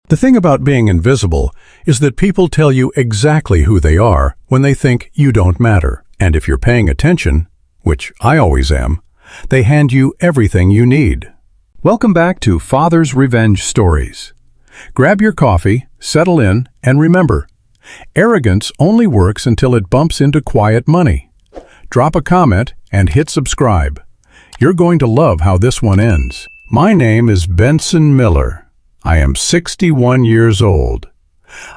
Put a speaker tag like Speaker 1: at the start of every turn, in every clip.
Speaker 1: The thing about being invisible is that people tell you exactly who they are when they think you don't matter. And if you're paying attention, which I always am, they hand you everything you need. Welcome back to Father's Revenge Stories. Grab your coffee, settle in, and remember, arrogance only works until it bumps into quiet money. Drop a comment and hit subscribe. You're going to love how this one ends. My name is Benson Miller. I am 61 years old.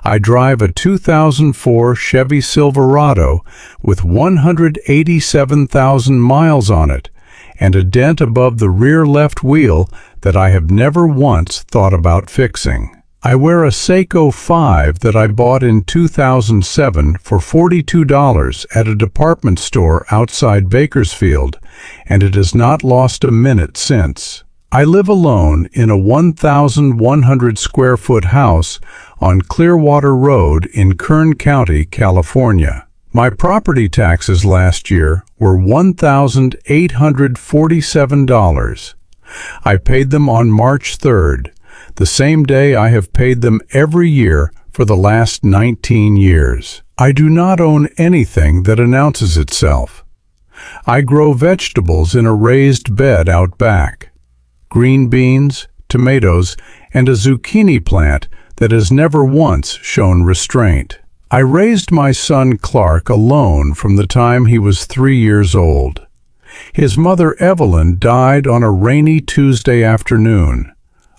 Speaker 1: I drive a 2004 Chevy Silverado with 187,000 miles on it and a dent above the rear left wheel that I have never once thought about fixing. I wear a Seiko 5 that I bought in 2007 for $42 at a department store outside Bakersfield, and it has not lost a minute since. I live alone in a 1,100 square foot house on Clearwater Road in Kern County, California. My property taxes last year were $1,847. I paid them on March 3rd, the same day I have paid them every year for the last 19 years. I do not own anything that announces itself. I grow vegetables in a raised bed out back. Green beans, tomatoes, and a zucchini plant that has never once shown restraint. I raised my son Clark alone from the time he was 3 years old. His mother Evelyn died on a rainy Tuesday afternoon,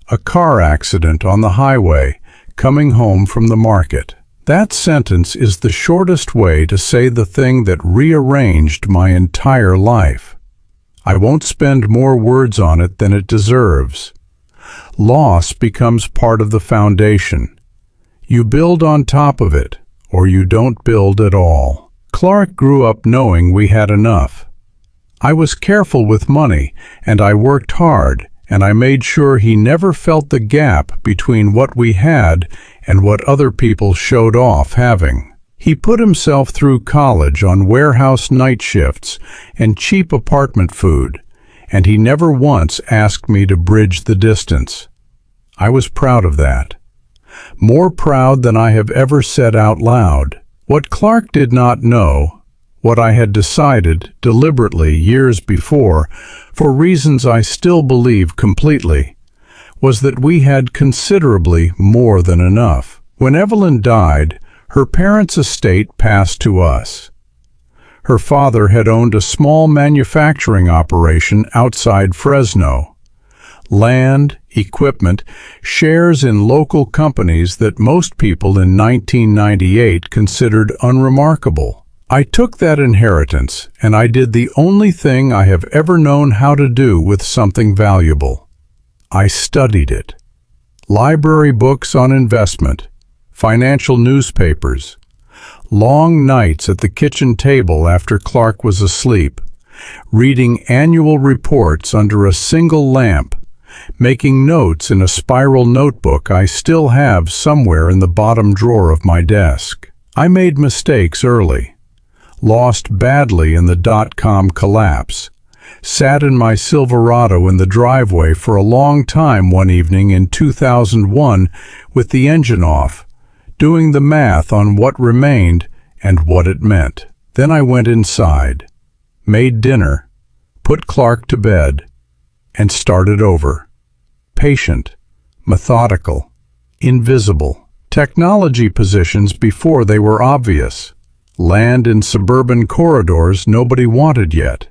Speaker 1: a car accident on the highway, coming home from the market. That sentence is the shortest way to say the thing that rearranged my entire life. I won't spend more words on it than it deserves. Loss becomes part of the foundation. You build on top of it, or you don't build at all. Clark grew up knowing we had enough. I was careful with money, and I worked hard, and I made sure he never felt the gap between what we had and what other people showed off having. He put himself through college on warehouse night shifts and cheap apartment food, and he never once asked me to bridge the distance. I was proud of that. More proud than I have ever said out loud. What Clark did not know, what I had decided deliberately years before, for reasons I still believe completely, was that we had considerably more than enough. When Evelyn died, her parents' estate passed to us. Her father had owned a small manufacturing operation outside Fresno. Land, equipment, shares in local companies that most people in 1998 considered unremarkable. I took that inheritance, and I did the only thing I have ever known how to do with something valuable. I studied it. Library books on investment, financial newspapers, long nights at the kitchen table after Clark was asleep, reading annual reports under a single lamp, making notes in a spiral notebook I still have somewhere in the bottom drawer of my desk. I made mistakes early, lost badly in the dot-com collapse, sat in my Silverado in the driveway for a long time one evening in 2001 with the engine off, doing the math on what remained and what it meant. Then I went inside, made dinner, put Clark to bed, and started over. Patient, methodical, invisible. Technology positions before they were obvious. Land in suburban corridors nobody wanted yet.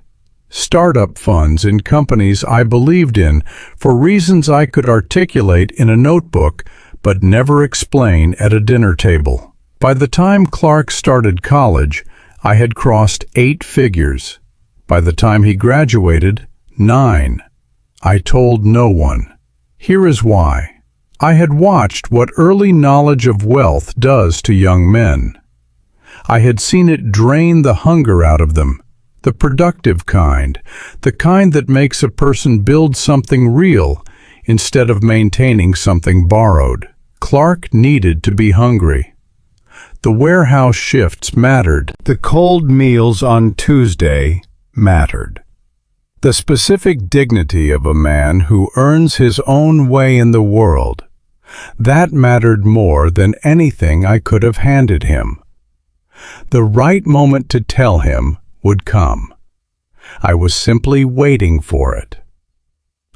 Speaker 1: Startup funds in companies I believed in for reasons I could articulate in a notebook but never explain at a dinner table. By the time Clark started college, I had crossed 8 figures. By the time he graduated, 9. I told no one. Here is why. I had watched what early knowledge of wealth does to young men. I had seen it drain the hunger out of them, the productive kind, the kind that makes a person build something real instead of maintaining something borrowed. Clark needed to be hungry. The warehouse shifts mattered. The cold meals on Tuesday mattered. The specific dignity of a man who earns his own way in the world. That mattered more than anything I could have handed him. The right moment to tell him would come. I was simply waiting for it.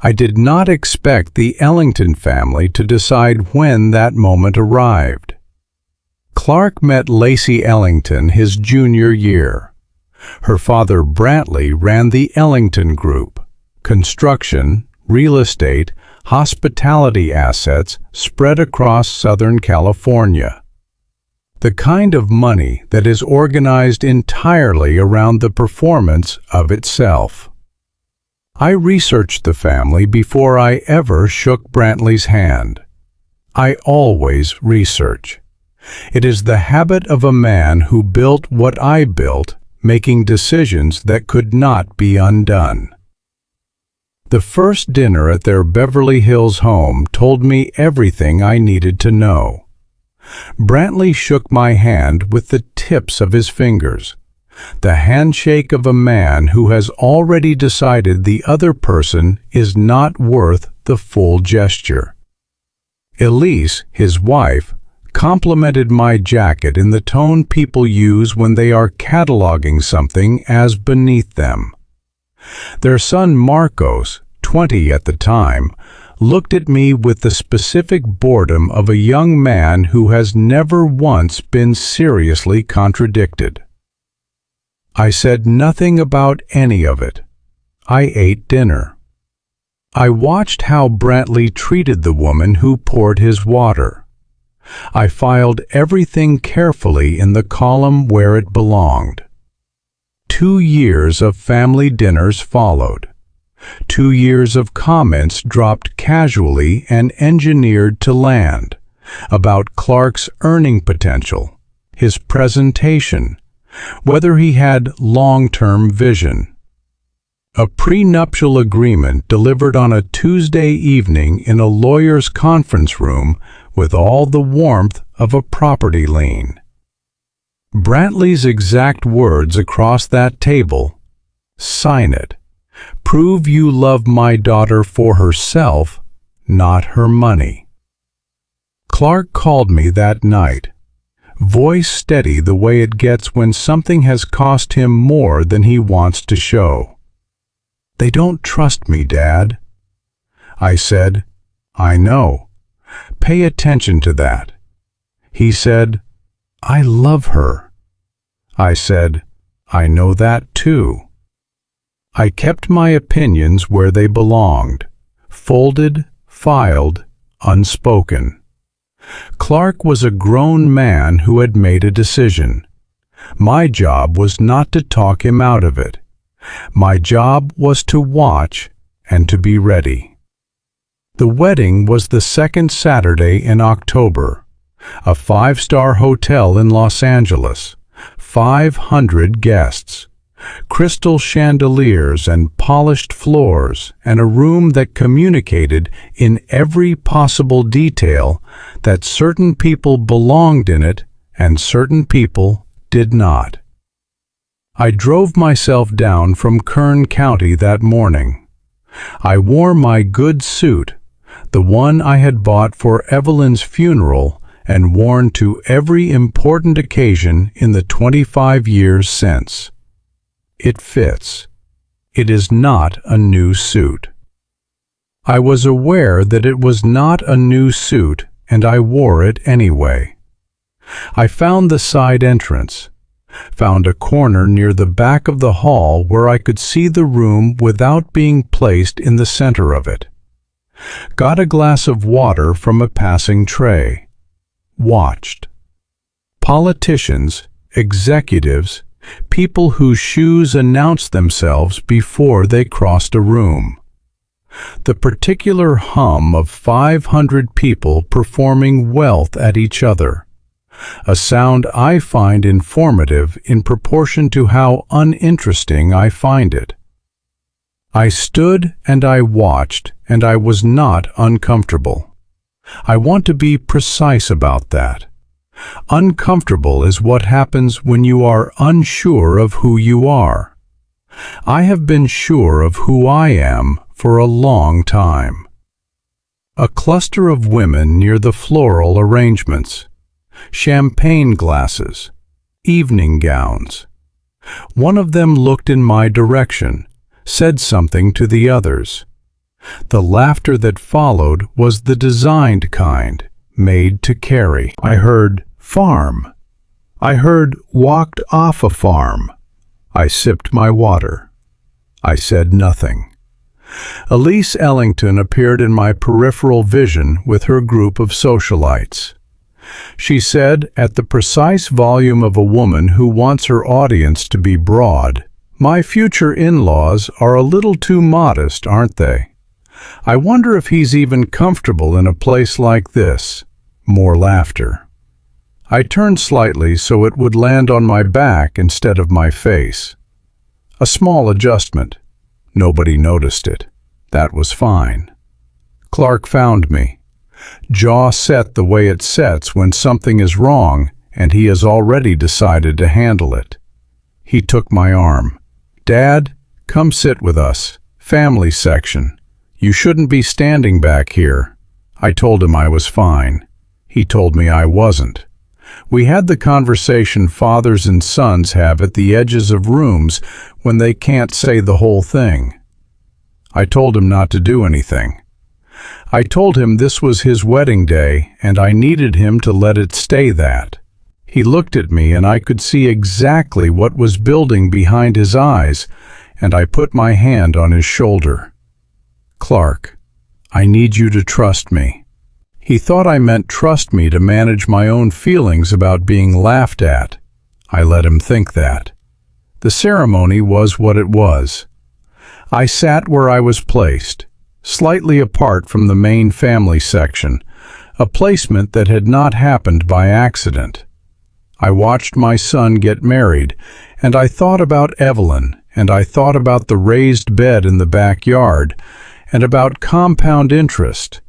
Speaker 1: I did not expect the Ellington family to decide when that moment arrived. Clark met Lacey Ellington his junior year. Her father Brantley ran the Ellington Group, construction, real estate, hospitality assets spread across Southern California. The kind of money that is organized entirely around the performance of itself. I researched the family before I ever shook Brantley's hand. I always research. It is the habit of a man who built what I built, making decisions that could not be undone. The first dinner at their Beverly Hills home told me everything I needed to know. Brantley shook my hand with the tips of his fingers, the handshake of a man who has already decided the other person is not worth the full gesture. Elise, his wife, complimented my jacket in the tone people use when they are cataloging something as beneath them. Their son Marcos, 20 at the time, looked at me with the specific boredom of a young man who has never once been seriously contradicted. I said nothing about any of it. I ate dinner. I watched how Brantley treated the woman who poured his water. I filed everything carefully in the column where it belonged. 2 years of family dinners followed. 2 years of comments dropped casually and engineered to land, about Clark's earning potential, his presentation, whether he had long-term vision. A prenuptial agreement delivered on a Tuesday evening in a lawyer's conference room with all the warmth of a property lien. Brantley's exact words across that table: "Sign it. Prove you love my daughter for herself, not her money." Clark called me that night, voice steady the way it gets when something has cost him more than he wants to show. "They don't trust me, Dad." I said, "I know. Pay attention to that." He said, "I love her." I said, "I know that too." I kept my opinions where they belonged, folded, filed, unspoken. Clark was a grown man who had made a decision. My job was not to talk him out of it. My job was to watch and to be ready. The wedding was the second Saturday in October. A 5-star hotel in Los Angeles. 500 guests. Crystal chandeliers and polished floors, and a room that communicated in every possible detail that certain people belonged in it and certain people did not. I drove myself down from Kern County that morning. I wore my good suit, the one I had bought for Evelyn's funeral and worn to every important occasion in the 25 years since. It fits. It is not a new suit. I was aware that it was not a new suit, and I wore it anyway. I found the side entrance, found a corner near the back of the hall where I could see the room without being placed in the center of it. Got a glass of water from a passing tray. Watched. Politicians, executives, people whose shoes announced themselves before they crossed a room. The particular hum of 500 people performing wealth at each other. A sound I find informative in proportion to how uninteresting I find it. I stood and I watched, and I was not uncomfortable. I want to be precise about that. Uncomfortable is what happens when you are unsure of who you are. I have been sure of who I am for a long time. A cluster of women near the floral arrangements. Champagne glasses. Evening gowns. One of them looked in my direction, said something to the others. The laughter that followed was the designed kind, made to carry. I heard farm. I heard walked off a farm. I sipped my water. I said nothing. Elise Ellington appeared in my peripheral vision with her group of socialites. She said, at the precise volume of a woman who wants her audience to be broad, "My future in-laws are a little too modest, aren't they? I wonder if he's even comfortable in a place like this." More laughter. I turned slightly so it would land on my back instead of my face. A small adjustment. Nobody noticed it. That was fine. Clark found me. Jaw set the way it sets when something is wrong and he has already decided to handle it. He took my arm. "Dad, come sit with us. Family section. You shouldn't be standing back here." I told him I was fine. He told me I wasn't. We had the conversation fathers and sons have at the edges of rooms when they can't say the whole thing. I told him not to do anything. I told him this was his wedding day and I needed him to let it stay that. He looked at me and I could see exactly what was building behind his eyes, and I put my hand on his shoulder. "Clark, I need you to trust me." He thought I meant trust me to manage my own feelings about being laughed at. I let him think that. The ceremony was what it was. I sat where I was placed, slightly apart from the main family section, a placement that had not happened by accident. I watched my son get married, and I thought about Evelyn, and I thought about the raised bed in the backyard, and about compound interest,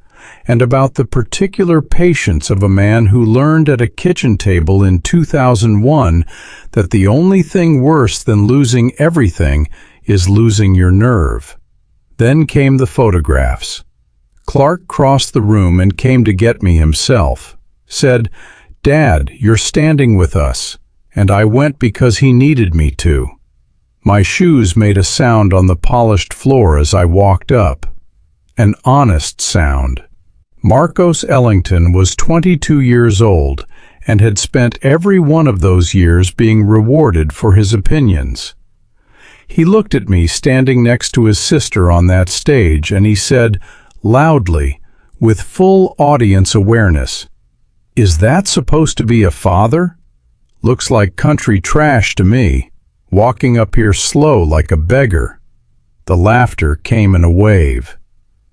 Speaker 1: and about the particular patience of a man who learned at a kitchen table in 2001 that the only thing worse than losing everything is losing your nerve. Then came the photographs. Clark crossed the room and came to get me himself. Said, "Dad, you're standing with us," and I went because he needed me to. My shoes made a sound on the polished floor as I walked up. An honest sound. Marcos Ellington was 22 years old and had spent every one of those years being rewarded for his opinions. He looked at me standing next to his sister on that stage and he said, loudly, with full audience awareness, "Is that supposed to be a father? Looks like country trash to me, walking up here slow like a beggar." The laughter came in a wave.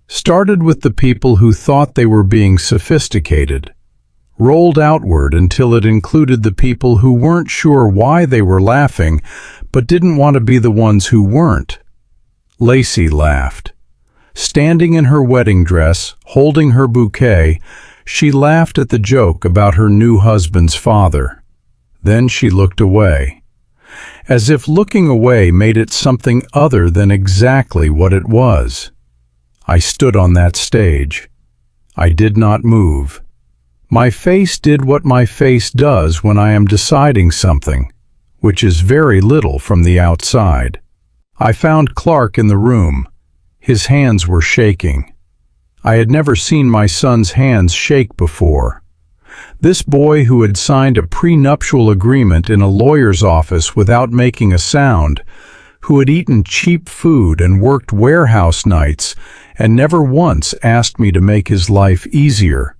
Speaker 1: Started with the people who thought they were being sophisticated, rolled outward until it included the people who weren't sure why they were laughing but didn't want to be the ones who weren't. Lacey laughed. Standing in her wedding dress, holding her bouquet, she laughed at the joke about her new husband's father. Then she looked away, as if looking away made it something other than exactly what it was. I stood on that stage. I did not move. My face did what my face does when I am deciding something, which is very little from the outside. I found Clark in the room. His hands were shaking. I had never seen my son's hands shake before. This boy who had signed a prenuptial agreement in a lawyer's office without making a sound, who had eaten cheap food and worked warehouse nights and never once asked me to make his life easier,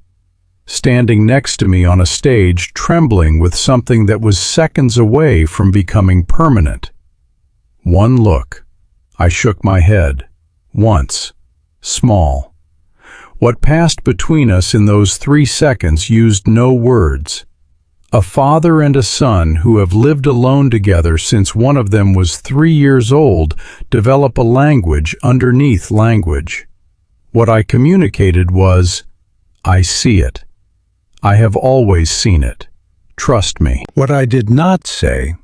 Speaker 1: standing next to me on a stage trembling with something that was seconds away from becoming permanent. One look. I shook my head. Once. Small. What passed between us in those 3 seconds used no words. A father and a son who have lived alone together since one of them was 3 years old develop a language underneath language. What I communicated was, "I see it. I have always seen it. Trust me." What I did not say,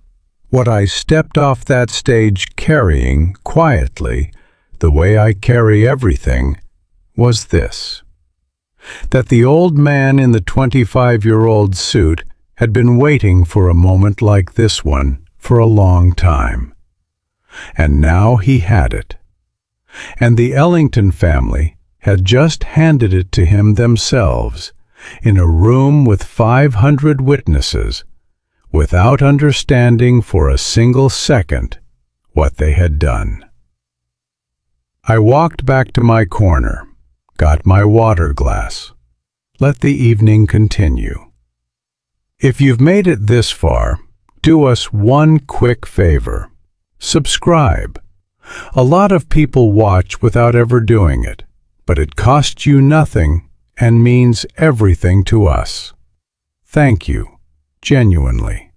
Speaker 1: what I stepped off that stage carrying quietly, the way I carry everything, was this. that the old man in the 25-year-old suit had been waiting for a moment like this one for a long time. And now he had it. And the Ellington family had just handed it to him themselves, in a room with 500 witnesses, without understanding for a single second what they had done. I walked back to my corner, got my water glass. Let the evening continue. If you've made it this far, do us one quick favor. Subscribe. A lot of people watch without ever doing it, but it costs you nothing and means everything to us. Thank you, genuinely.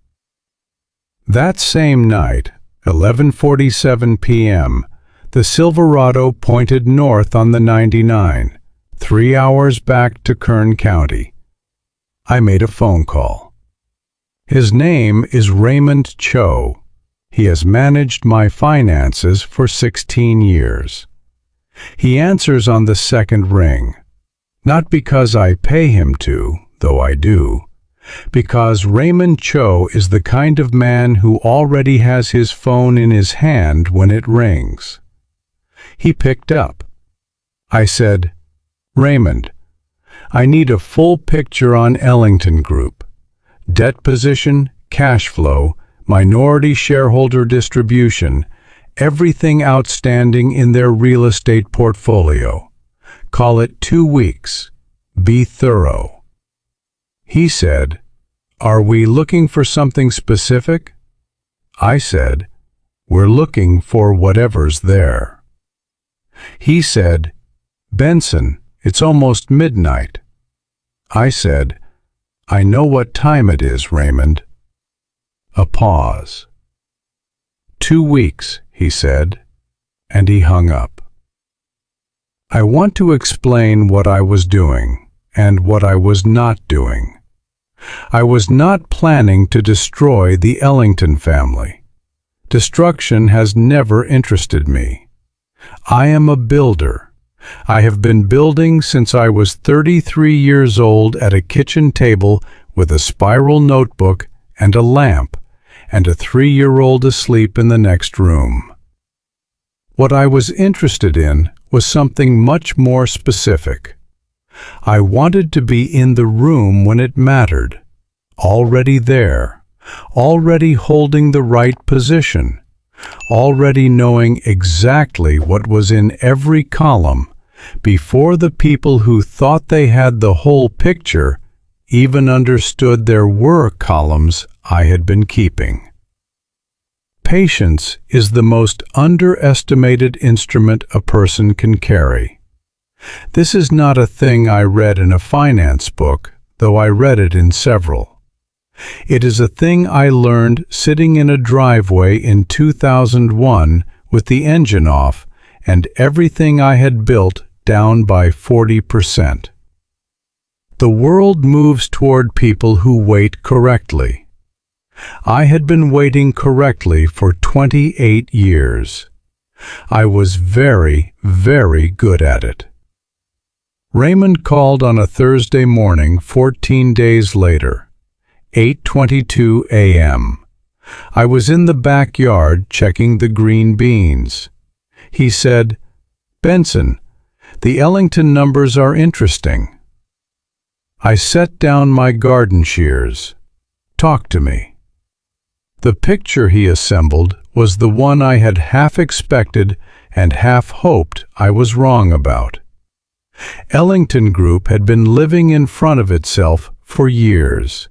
Speaker 1: That same night, 11:47 p.m., the Silverado pointed north on the 99, 3 hours back to Kern County. I made a phone call. His name is Raymond Cho. He has managed my finances for 16 years. He answers on the second ring, not because I pay him to, though I do, because Raymond Cho is the kind of man who already has his phone in his hand when it rings. He picked up. I said, "Raymond, I need a full picture on Ellington Group. Debt position, cash flow, minority shareholder distribution, everything outstanding in their real estate portfolio. Call it 2 weeks. Be thorough." He said, "Are we looking for something specific?" I said, "We're looking for whatever's there." He said, "Benson, it's almost midnight." I said, "I know what time it is, Raymond." A pause. 2 weeks, he said, and he hung up. I want to explain what I was doing and what I was not doing. I was not planning to destroy the Ellington family. Destruction has never interested me. I am a builder. I have been building since I was 33 years old at a kitchen table with a spiral notebook and a lamp, and a 3-year-old asleep in the next room. What I was interested in was something much more specific. I wanted to be in the room when it mattered, already there, already holding the right position, already knowing exactly what was in every column, before the people who thought they had the whole picture even understood there were columns I had been keeping. Patience is the most underestimated instrument a person can carry. This is not a thing I read in a finance book, though I read it in several. It is a thing I learned sitting in a driveway in 2001 with the engine off and everything I had built down by 40%. The world moves toward people who wait correctly. I had been waiting correctly for 28 years. I was very, very good at it. Raymond called on a Thursday morning 14 days later, 8:22 a.m. I was in the backyard checking the green beans. He said, "Benson, the Ellington numbers are interesting." I set down my garden shears. "Talk to me." The picture he assembled was the one I had half expected and half hoped I was wrong about. Ellington Group had been living in front of itself for years.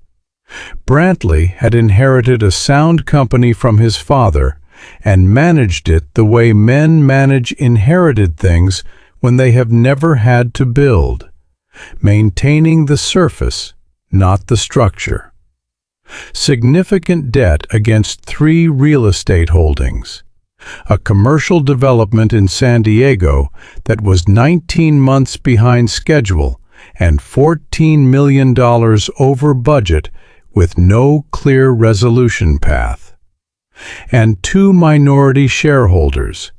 Speaker 1: Brantley had inherited a sound company from his father and managed it the way men manage inherited things when they have never had to build, maintaining the surface, not the structure. Significant debt against 3 real estate holdings, a commercial development in San Diego that was 19 months behind schedule and $14 million over budget with no clear resolution path, and 2 minority shareholders,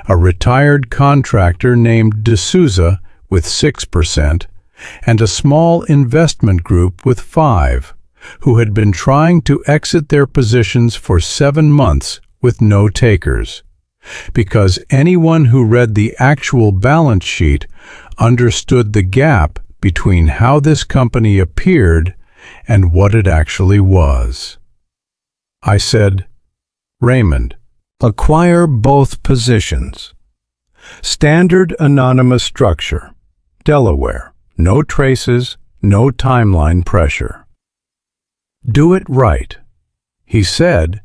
Speaker 1: a retired contractor named D'Souza with 6%, and a small investment group with 5, who had been trying to exit their positions for 7 months with no takers, because anyone who read the actual balance sheet understood the gap between how this company appeared and what it actually was. I said, "Raymond, acquire both positions. Standard anonymous structure, Delaware, no traces, no timeline pressure. Do it right." He said,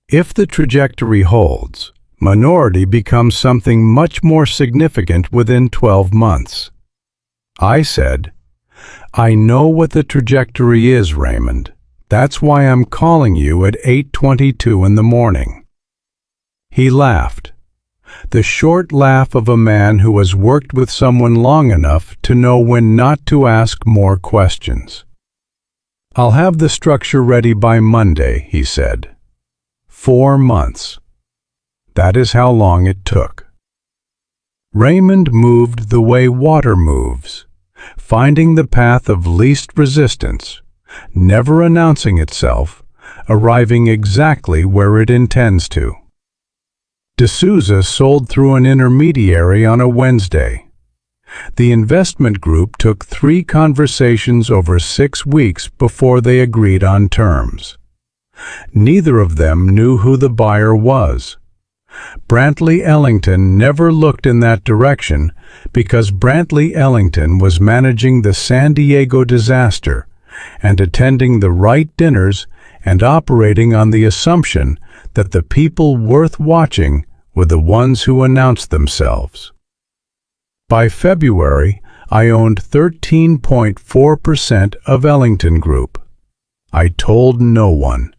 Speaker 1: "If the trajectory holds, minority becomes something much more significant within 12 months. I said, "I know what the trajectory is, Raymond. That's why I'm calling you at 8:22 in the morning." He laughed, the short laugh of a man who has worked with someone long enough to know when not to ask more questions. "I'll have the structure ready by Monday," he said. 4 months. That is how long it took. Raymond moved the way water moves, finding the path of least resistance, never announcing itself, arriving exactly where it intends to. D'Souza sold through an intermediary on a Wednesday. The investment group took 3 conversations over 6 weeks before they agreed on terms. Neither of them knew who the buyer was. Brantley Ellington never looked in that direction because Brantley Ellington was managing the San Diego disaster and attending the right dinners and operating on the assumption that the people worth watching were the ones who announced themselves. By February, I owned 13.4% of Ellington Group. I told no one,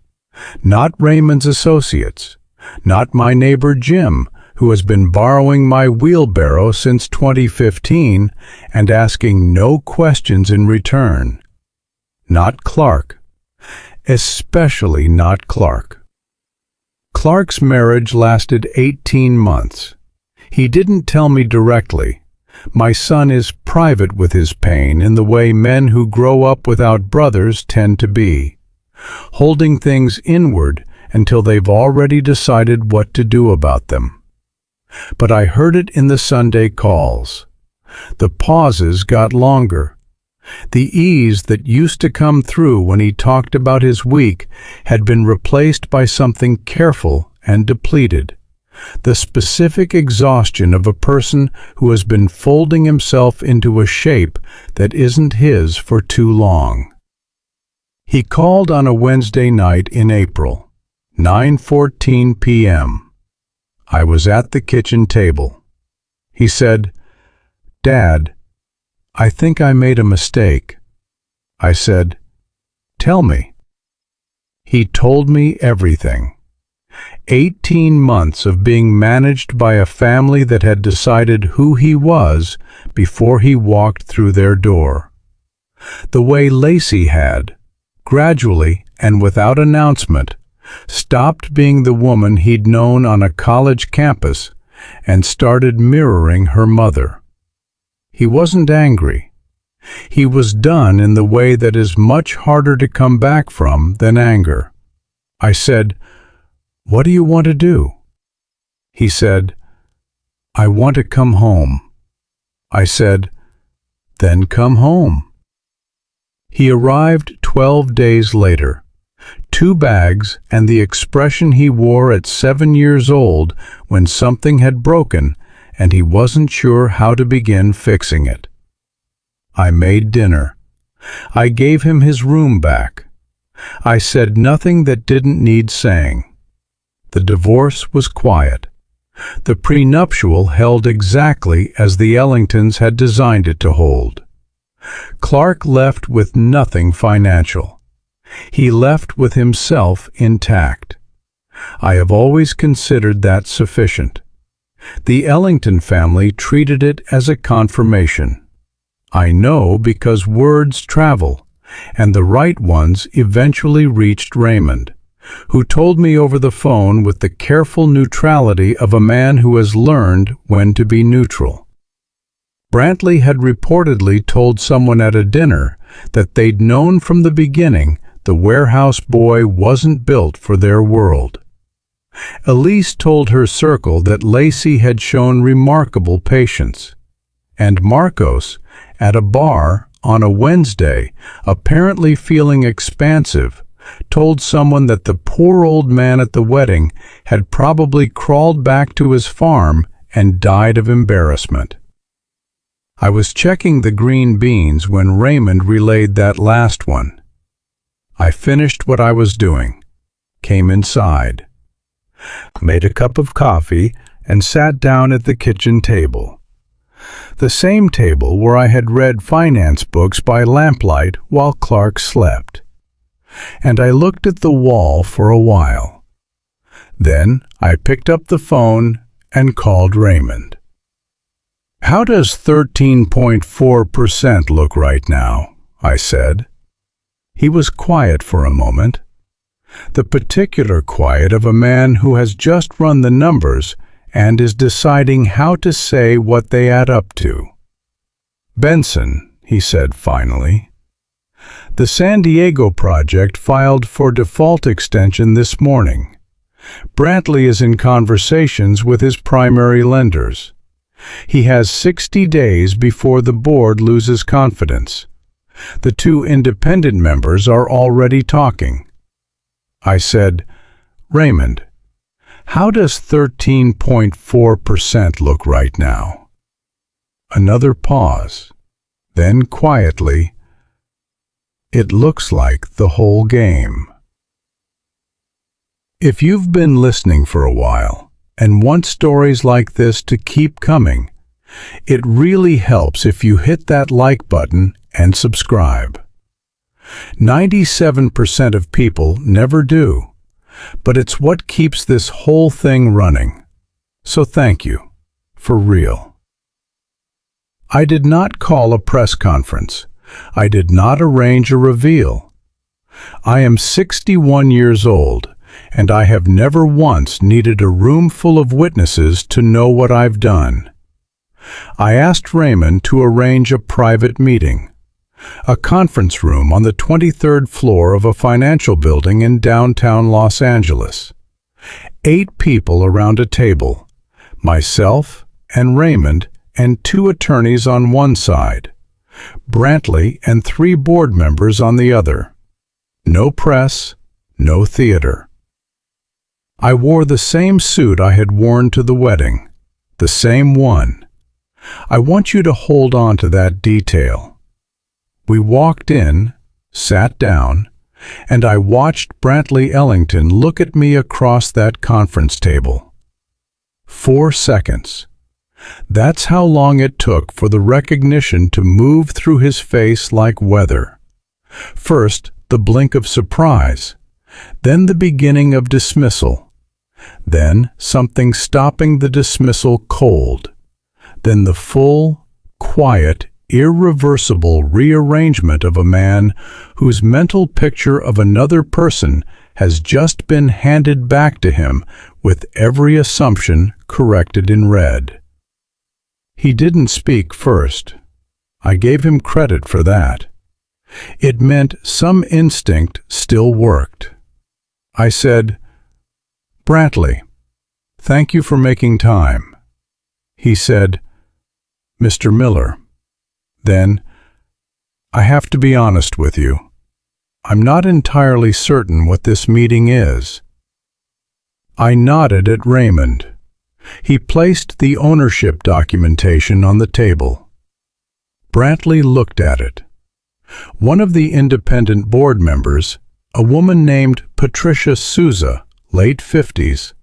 Speaker 1: not Raymond's associates, not my neighbor Jim, who has been borrowing my wheelbarrow since 2015 and asking no questions in return. Not Clark, especially not Clark. Clark's marriage lasted 18 months. He didn't tell me directly. My son is private with his pain in the way men who grow up without brothers tend to be, holding things inward until they've already decided what to do about them. But I heard it in the Sunday calls. The pauses got longer. The ease that used to come through when he talked about his week had been replaced by something careful and depleted, the specific exhaustion of a person who has been folding himself into a shape that isn't his for too long. He called on a Wednesday night in April. 9:14 p.m. I was at the kitchen table. He said, "Dad, I think I made a mistake." I said, "Tell me." He told me everything. 18 months of being managed by a family that had decided who he was before he walked through their door. The way Lacey had, gradually and without announcement, stopped being the woman he'd known on a college campus and started mirroring her mother. He wasn't angry. He was done in the way that is much harder to come back from than anger. I said, "What do you want to do?" He said, "I want to come home." I said, "Then come home." He arrived 12 days later. 2 bags and the expression he wore at 7 years old when something had broken and he wasn't sure how to begin fixing it. I made dinner. I gave him his room back. I said nothing that didn't need saying. The divorce was quiet. The prenuptial held exactly as the Ellingtons had designed it to hold. Clark left with nothing financial. He left with himself intact. I have always considered that sufficient. The Ellington family treated it as a confirmation. I know because words travel, and the right ones eventually reached Raymond, who told me over the phone with the careful neutrality of a man who has learned when to be neutral. Brantley had reportedly told someone at a dinner that they'd known from the beginning the warehouse boy wasn't built for their world. Elise told her circle that Lacey had shown remarkable patience. And Marcos, at a bar on a Wednesday, apparently feeling expansive, told someone that the poor old man at the wedding had probably crawled back to his farm and died of embarrassment. I was checking the green beans when Raymond relayed that last one. I finished what I was doing, came inside, made a cup of coffee, and sat down at the kitchen table. The same table where I had read finance books by lamplight while Clark slept. And I looked at the wall for a while. Then I picked up the phone and called Raymond. "How does 13.4% look right now?" I said. He was quiet for a moment, the particular quiet of a man who has just run the numbers and is deciding how to say what they add up to. "Benson," he said finally, "the San Diego project filed for default extension this morning. Brantley is in conversations with his primary lenders. He has 60 days before the board loses confidence. The two independent members are already talking." I said, "Raymond, how does 13.4% look right now?" Another pause. Then quietly, "It looks like the whole game." If you've been listening for a while and want stories like this to keep coming, it really helps if you hit that like button and subscribe. 97% of people never do, but it's what keeps this whole thing running. So thank you, for real. I did not call a press conference. I did not arrange a reveal. I am 61 years old, and I have never once needed a room full of witnesses to know what I've done. I asked Raymond to arrange a private meeting, a conference room on the 23rd floor of a financial building in downtown Los Angeles. 8 people around a table, myself and Raymond and 2 attorneys on one side, Brantley and 3 board members on the other. No press, no theater. I wore the same suit I had worn to the wedding, the same one. I want you to hold on to that detail. We walked in, sat down, and I watched Brantley Ellington look at me across that conference table. 4 seconds. That's how long it took for the recognition to move through his face like weather. First, the blink of surprise, then the beginning of dismissal, then something stopping the dismissal cold, then the full, quiet, irreversible rearrangement of a man whose mental picture of another person has just been handed back to him with every assumption corrected in red. He didn't speak first. I gave him credit for that. It meant some instinct still worked. I said, "Brantley, thank you for making time." He said, "Mr. Miller." Then, "I have to be honest with you. I'm not entirely certain what this meeting is." I nodded at Raymond. He placed the ownership documentation on the table. Brantley looked at it. One of the independent board members, a woman named Patricia Souza, late 50s,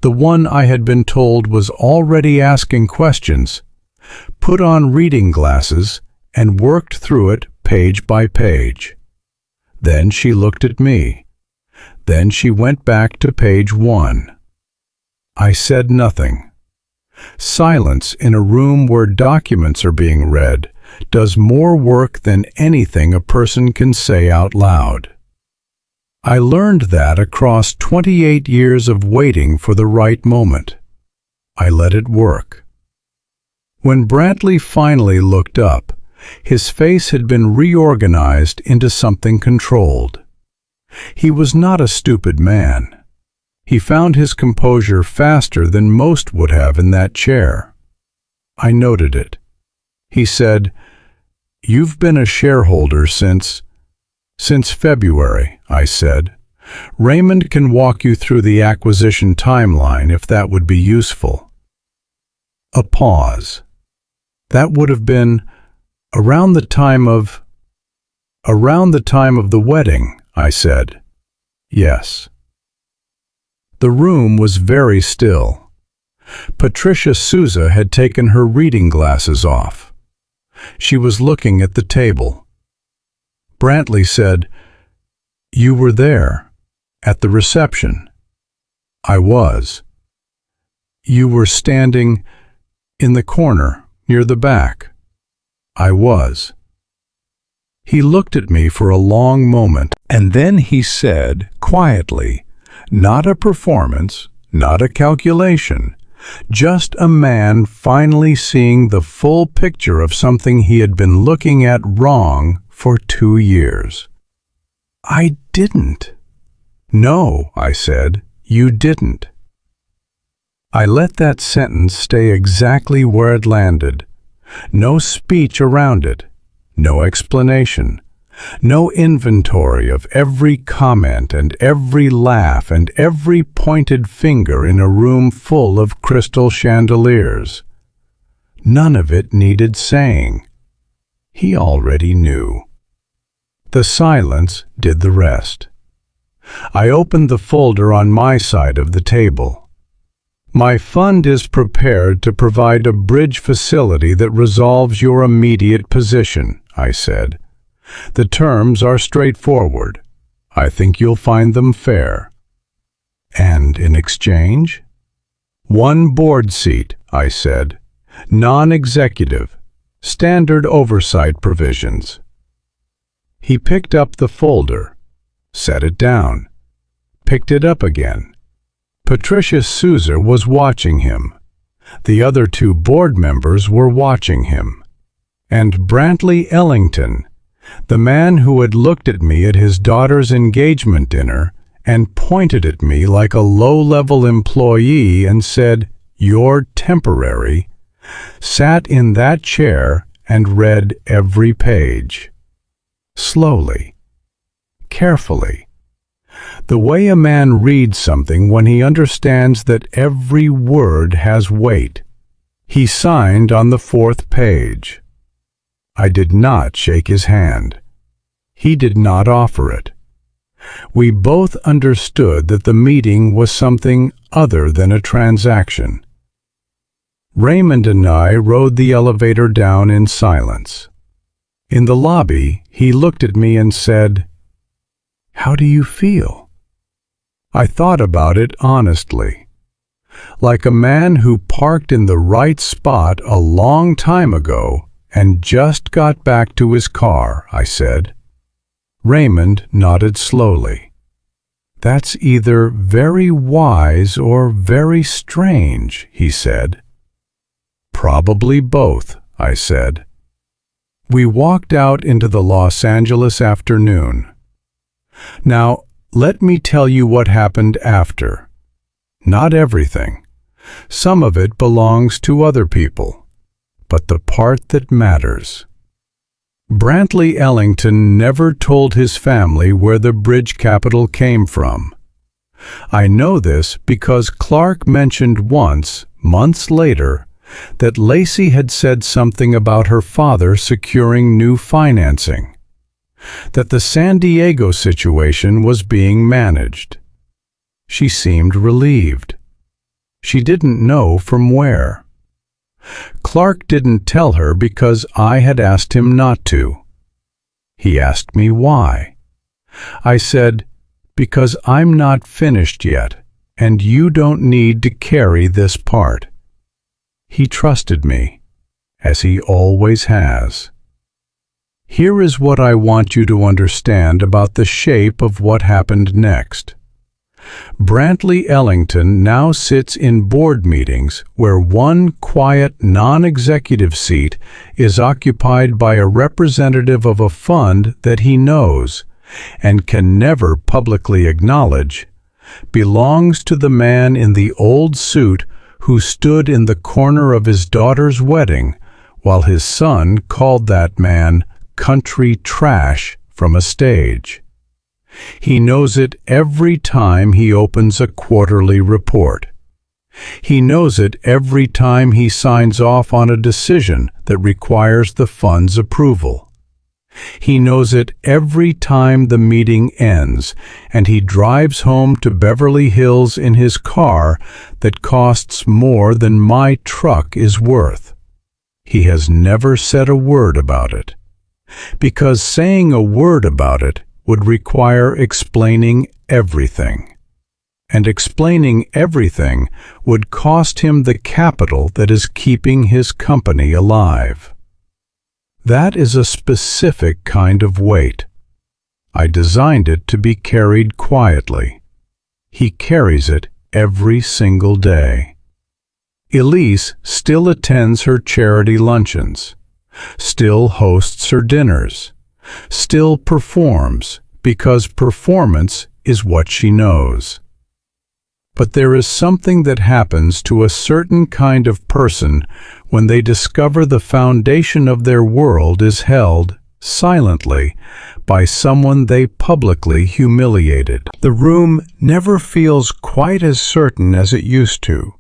Speaker 1: the one I had been told was already asking questions, put on reading glasses and worked through it page by page. Then she looked at me. Then she went back to page 1. I said nothing. Silence in a room where documents are being read does more work than anything a person can say out loud. I learned that across 28 years of waiting for the right moment. I let it work. When Brantley finally looked up, his face had been reorganized into something controlled. He was not a stupid man. He found his composure faster than most would have in that chair. I noted it. He said, "You've been a shareholder since February," I said. "Raymond can walk you through the acquisition timeline if that would be useful." A pause. "That would have been around the time of the wedding," I said. "Yes." The room was very still. Patricia Souza had taken her reading glasses off. She was looking at the table. Brantley said, "You were there, at the reception." "I was." "You were standing in the corner, near the back." "I was." He looked at me for a long moment, and then he said, quietly, "Not a performance, not a calculation, just a man finally seeing the full picture of something he had been looking at wrong for 2 years." "I didn't." "No," I said, "you didn't." I let that sentence stay exactly where it landed. No speech around it, no explanation, no inventory of every comment and every laugh and every pointed finger in a room full of crystal chandeliers. None of it needed saying. He already knew. The silence did the rest. I opened the folder on my side of the table. "My fund is prepared to provide a bridge facility that resolves your immediate position," I said. "The terms are straightforward. I think you'll find them fair." "And in exchange?" "1 board seat," I said. "Non-executive. Standard oversight provisions." He picked up the folder, set it down, picked it up again. Patricia Souza was watching him. The other 2 board members were watching him. And Brantley Ellington, the man who had looked at me at his daughter's engagement dinner and pointed at me like a low-level employee and said, "You're temporary," sat in that chair and read every page. Slowly, carefully. The way a man reads something when he understands that every word has weight. He signed on the 4th page. I did not shake his hand. He did not offer it. We both understood that the meeting was something other than a transaction. Raymond and I rode the elevator down in silence. In the lobby, he looked at me and said, "How do you feel?" I thought about it honestly. Like a man who parked in the right spot a long time ago and just got back to his car, I said. Raymond nodded slowly. "That's either very wise or very strange," he said. "Probably both," I said. We walked out into the Los Angeles afternoon. Now, let me tell you what happened after. Not everything. Some of it belongs to other people. But the part that matters. Brantley Ellington never told his family where the bridge capital came from. I know this because Clark mentioned once, months later, that Lacey had said something about her father securing new financing, that the San Diego situation was being managed. She seemed relieved. She didn't know from where. Clark didn't tell her because I had asked him not to. He asked me why. I said, "Because I'm not finished yet, and you don't need to carry this part." He trusted me, as he always has. Here is what I want you to understand about the shape of what happened next. Brantley Ellington now sits in board meetings where one quiet, non-executive seat is occupied by a representative of a fund that he knows, and can never publicly acknowledge, belongs to the man in the old suit who stood in the corner of his daughter's wedding while his son called that man country trash from a stage. He knows it every time he opens a quarterly report. He knows it every time he signs off on a decision that requires the fund's approval. He knows it every time the meeting ends and he drives home to Beverly Hills in his car that costs more than my truck is worth. He has never said a word about it, because saying a word about it would require explaining everything. And explaining everything would cost him the capital that is keeping his company alive. That is a specific kind of weight. I designed it to be carried quietly. He carries it every single day. Elise still attends her charity luncheons, still hosts her dinners, still performs, because performance is what she knows. But there is something that happens to a certain kind of person when they discover the foundation of their world is held, silently, by someone they publicly humiliated. The room never feels quite as certain as it used to.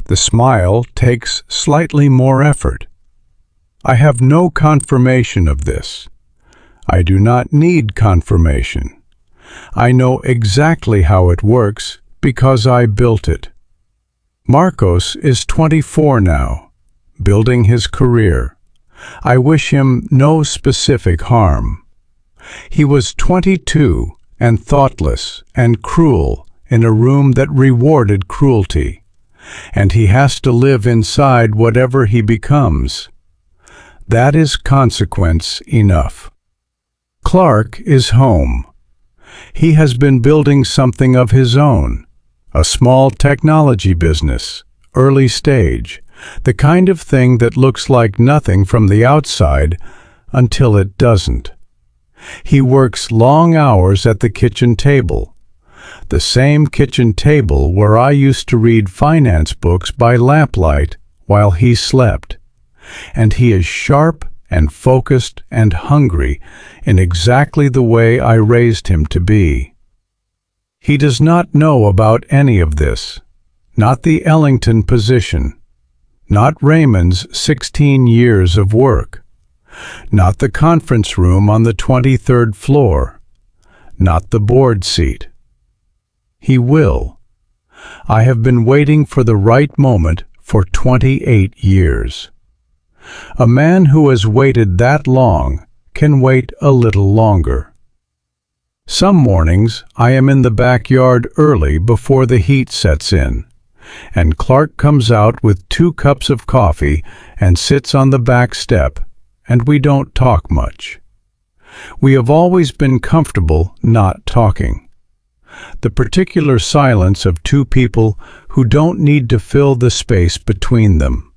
Speaker 1: The smile takes slightly more effort. I have no confirmation of this. I do not need confirmation. I know exactly how it works because I built it. Marcos is 24 now, building his career. I wish him no specific harm. He was 22 and thoughtless and cruel in a room that rewarded cruelty, and he has to live inside whatever he becomes. That is consequence enough. Clark is home. He has been building something of his own, a small technology business, early stage, the kind of thing that looks like nothing from the outside until it doesn't. He works long hours at the kitchen table, the same kitchen table where I used to read finance books by lamplight while he slept, and he is sharp and focused and hungry in exactly the way I raised him to be. He does not know about any of this, not the Ellington position, not Raymond's 16 years of work, not the conference room on the 23rd floor, not the board seat. He will. I have been waiting for the right moment for 28 years. A man who has waited that long can wait a little longer. Some mornings I am in the backyard early before the heat sets in, and Clark comes out with 2 cups of coffee and sits on the back step, and we don't talk much. We have always been comfortable not talking. The particular silence of 2 people who don't need to fill the space between them.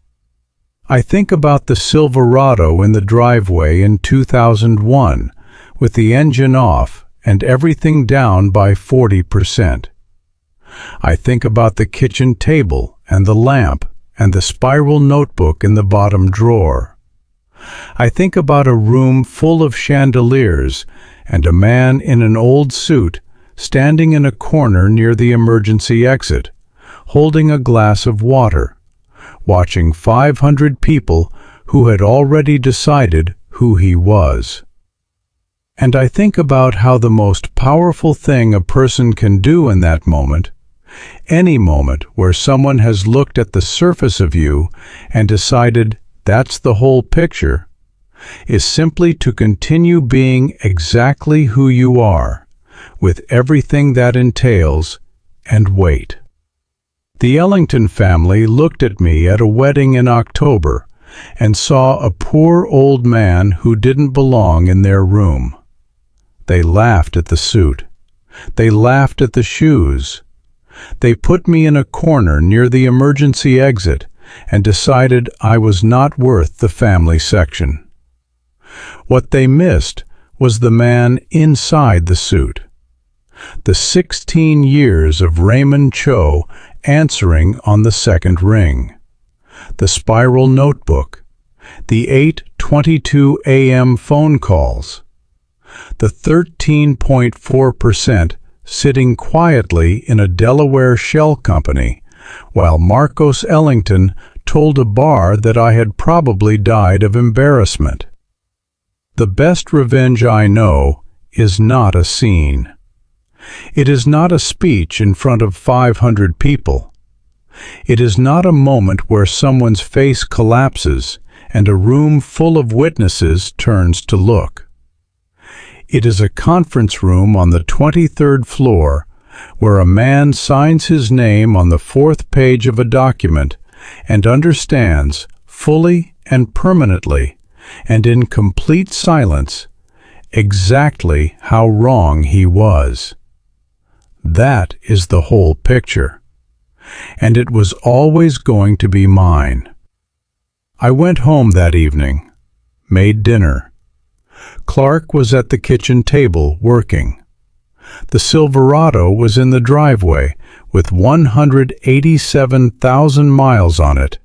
Speaker 1: I think about the Silverado in the driveway in 2001, with the engine off and everything down by 40%. I think about the kitchen table and the lamp and the spiral notebook in the bottom drawer. I think about a room full of chandeliers and a man in an old suit standing in a corner near the emergency exit, holding a glass of water, watching 500 people who had already decided who he was. And I think about how the most powerful thing a person can do in that moment, any moment where someone has looked at the surface of you and decided that's the whole picture, is simply to continue being exactly who you are, with everything that entails, and wait. The Ellington family looked at me at a wedding in October and saw a poor old man who didn't belong in their room. They laughed at the suit. They laughed at the shoes. They put me in a corner near the emergency exit and decided I was not worth the family section. What they missed was the man inside the suit. The 16 years of Raymond Cho answering on the second ring. The spiral notebook. The 8:22 a.m. phone calls. The 13.4% sitting quietly in a Delaware shell company, while Marcos Ellington told a bar that I had probably died of embarrassment. The best revenge I know is not a scene. It is not a speech in front of 500 people. It is not a moment where someone's face collapses and a room full of witnesses turns to look. It is a conference room on the 23rd floor where a man signs his name on the 4th page of a document and understands fully and permanently and in complete silence exactly how wrong he was. That is the whole picture. And it was always going to be mine. I went home that evening, made dinner. Clark was at the kitchen table working. The Silverado was in the driveway with 187,000 miles on it,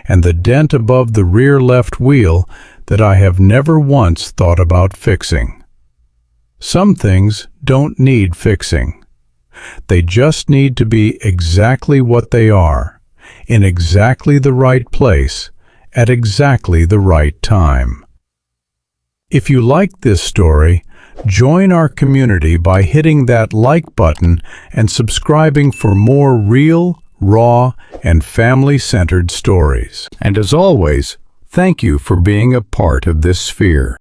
Speaker 1: and the dent above the rear left wheel that I have never once thought about fixing. Some things don't need fixing. They just need to be exactly what they are, in exactly the right place, at exactly the right time. If you like this story, join our community by hitting that like button and subscribing for more real, raw, and family-centered stories. And as always, thank you for being a part of this sphere.